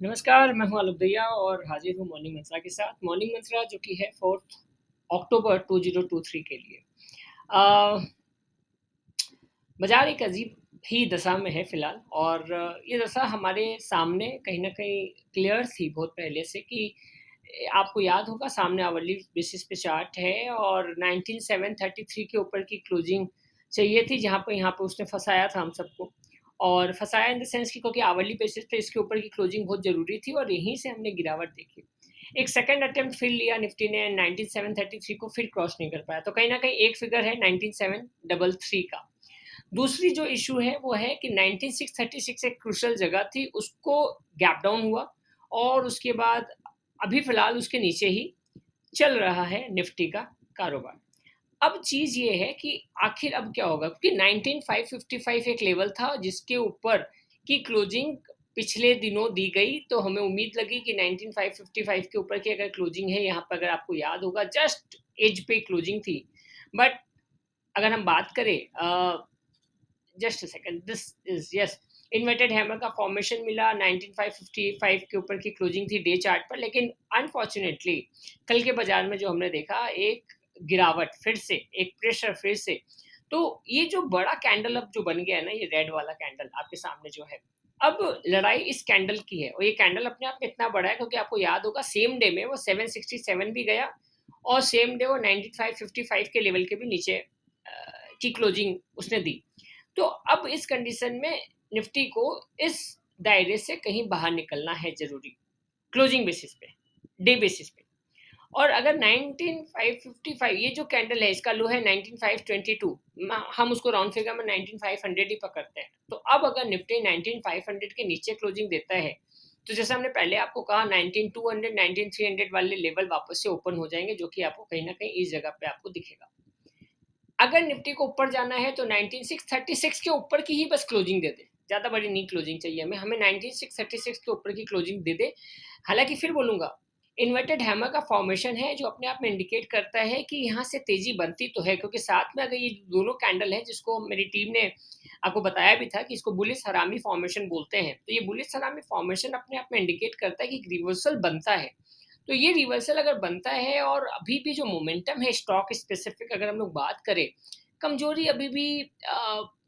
नमस्कार, मैं हूँ आलोक दहिया और हाजिर हूँ मॉर्निंग मंत्रा के साथ। मॉर्निंग मंत्रा जो कि है 4 अक्टूबर 2023 के लिए। अ, बाज़ार एक अजीब ही दशा में है फ़िलहाल और ये दशा हमारे सामने कहीं न कहीं क्लियर थी बहुत पहले से कि आपको याद होगा सामने आवरली बेसिस पे चार्ट है और 19733 के ऊपर की क्लोजिंग चाहिए थी, जहाँ पे यहाँ पे उसने फँसाया था हम सबको। और फँसाया इन द सेंस कि क्योंकि आवरली बेसिस पे इसके ऊपर की क्लोजिंग बहुत ज़रूरी थी और यहीं से हमने गिरावट देखी। एक सेकंड अटेम्प्ट फिर लिया निफ्टी ने 19733 को फिर क्रॉस नहीं कर पाया। तो कहीं न कहीं एक फिगर है 19733 का। दूसरी जो इशू है वो है कि 19636 एक क्रूशियल जगह थी, उसको गैप डाउन हुआ और उसके बाद अभी फ़िलहाल उसके नीचे ही चल रहा है निफ्टी का कारोबार। अब चीज़ ये है कि आखिर अब क्या होगा? क्योंकि 19555 एक लेवल था जिसके ऊपर की क्लोजिंग पिछले दिनों दी गई, तो हमें उम्मीद लगी कि 19555 के ऊपर की अगर क्लोजिंग है, यहाँ पर अगर आपको याद होगा जस्ट एज पे क्लोजिंग थी। बट अगर हम बात करें just a second, this is yes, inverted hammer का फॉर्मेशन मिला 19555 के ऊपर की क्लोजिंग थी डे चार्ट पर, लेकिन अनफॉर्चुनेटली कल के बाजार में जो हमने देखा एक गिरावट फिर से, एक प्रेशर फिर से। तो ये जो बड़ा कैंडल अब जो बन गया है ना, ये रेड वाला कैंडल आपके सामने जो है, अब लड़ाई इस कैंडल की है और ये कैंडल अपने आप में इतना बड़ा है क्योंकि आपको याद होगा सेम डे में वो 767 भी गया और सेम डे वो 9555 के लेवल के भी नीचे की क्लोजिंग उसने दी। तो अब इस कंडीशन में निफ्टी को इस दायरे से कहीं बाहर निकलना है ज़रूरी, क्लोजिंग बेसिस पे, डे बेसिस पे। और अगर 19555 ये जो कैंडल है इसका लो है 19522, हम उसको राउंड फिगर में 19500 ही पकड़ते हैं। तो अब अगर निफ्टी 19500 के नीचे क्लोजिंग देता है, तो जैसे हमने पहले आपको कहा 19200 19300 वाले लेवल वापस से ओपन हो जाएंगे, जो कि आपको कहीं ना कहीं इस जगह पे आपको दिखेगा। अगर निफ्टी को ऊपर जाना है तो 19636 के ऊपर की ही बस क्लोजिंग दे दे, ज़्यादा बड़ी नहीं क्लोजिंग चाहिए हमें, 19636 के ऊपर की क्लोजिंग दे दे। हालांकि फिर बोलूंगा इन्वर्टेड हैमर का फॉर्मेशन है जो अपने आप में इंडिकेट करता है कि यहाँ से तेजी बनती तो है, क्योंकि साथ में अगर ये दोनों कैंडल है जिसको मेरी टीम ने आपको बताया भी था कि इसको बुलिश हरामी फॉर्मेशन बोलते हैं, तो ये बुलिश हरामी फॉर्मेशन अपने आप में इंडिकेट करता है कि रिवर्सल बनता है। तो ये रिवर्सल अगर बनता है और अभी भी जो मोमेंटम है स्टॉक स्पेसिफिक अगर हम लोग बात करें, कमजोरी अभी भी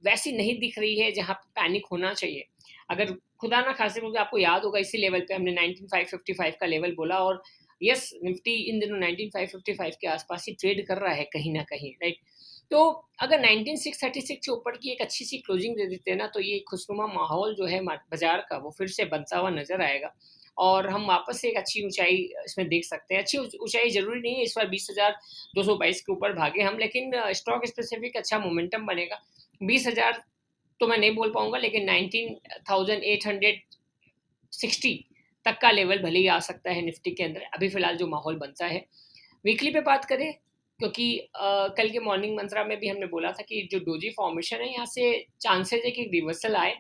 वैसी नहीं दिख रही है जहां पैनिक होना चाहिए। अगर खुदा ना खासे, क्योंकि आपको याद होगा इसी लेवल पे हमने 19555 का लेवल बोला और यस निफ्टी इन दिनों 19555 के आसपास ही ट्रेड कर रहा है कहीं ना कहीं, राइट। तो अगर 19636 के ऊपर की एक अच्छी सी क्लोजिंग दे देते हैं ना, तो ये खुशनुमा माहौल जो है बाजार का वो फिर से बनता हुआ नजर आएगा और हम वापस से एक अच्छी ऊंचाई इसमें देख सकते हैं। अच्छी ऊंचाई जरूरी नहीं है इस बार 20,222 के ऊपर भागे हम, लेकिन स्टॉक स्पेसिफिक अच्छा मोमेंटम बनेगा। 20,000 तो मैं नहीं बोल पाऊंगा, लेकिन 19,860 तक का लेवल भले ही आ सकता है निफ्टी के अंदर, अभी फिलहाल जो माहौल बनता है। वीकली पे बात करें, क्योंकि कल के मॉर्निंग मंत्रा में भी हमने बोला था कि जो डोजी फॉर्मेशन है यहाँ से चांसेस है कि रिवर्सल आए,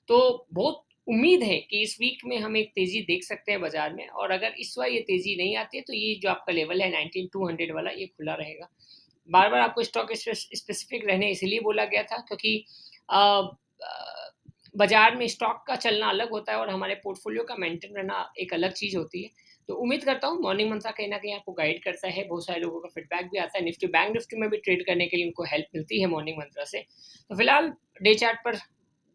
तो बहुत उम्मीद है कि इस वीक में हम एक तेजी देख सकते हैं बाजार में, और अगर इस बार ये तेजी नहीं आती है तो ये जो आपका लेवल है 19200 वाला ये खुला रहेगा। बार बार आपको स्टॉक स्पेसिफिक रहने इसलिए बोला गया था क्योंकि बाजार में स्टॉक का चलना अलग होता है और हमारे पोर्टफोलियो का मेंटेन रहना एक अलग चीज़ होती है। तो उम्मीद करता हूँ मॉर्निंग मंत्रा कहीं ना कहीं आपको गाइड करता है, बहुत सारे लोगों का फीडबैक भी आता है, निफ्टी बैंक निफ्टी में भी ट्रेड करने के लिए उनको हेल्प मिलती है मॉर्निंग मंत्रा से। तो फिलहाल डे चार्ट पर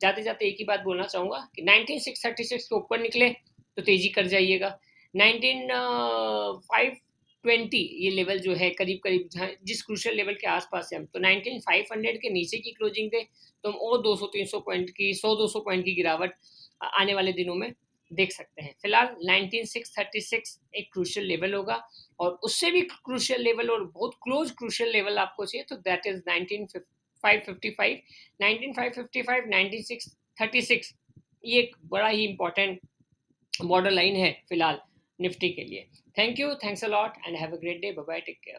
जाते जाते एक ही बात बोलना चाहूँगा कि 19636 के ऊपर निकले तो तेजी कर जाइएगा। 19520 ये लेवल जो है करीब करीब जिस क्रूशियल लेवल के आसपास है हम, तो 19500 के नीचे की क्लोजिंग दे तो हम और 200-300 पॉइंट की, 100-200 पॉइंट की गिरावट आने वाले दिनों में देख सकते हैं। फिलहाल 19636 एक क्रूशियल लेवल होगा और उससे भी क्रूशियल लेवल और बहुत क्लोज क्रूशियल लेवल आपको चाहिए तो दैट इज 19555, 19555, 19636, ये एक बड़ा ही इंपॉर्टेंट बॉर्डर लाइन है फिलहाल निफ्टी के लिए। Thank you, thanks a lot and have a great day, bye bye, take care.